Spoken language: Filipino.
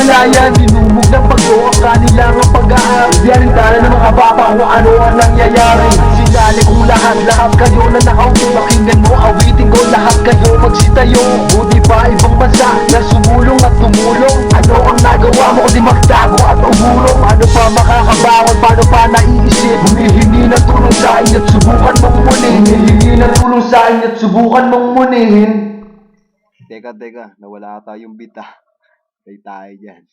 Himalayan, dinumog ng pagdo ang kanilang pag-aari. Diyarin tala ng mga baba kung ano ang nangyayari. Sinali kong lahat kayo na nakauwi. Pakinggan mo awitin ko, lahat kayo magsitayo. Buti pa ibang bansa na sumulong at tumulong. Ano ang nagawa mo kundi magtago at umulong? Ano pa makakabangon, paano pa naiisip? Humihingi ng tulong sa akin at subukan mong munihin. Humihingi ng tulong sa akin at subukan mong munihin. Teka, nawala ata yung beat ah. Tayo dyan.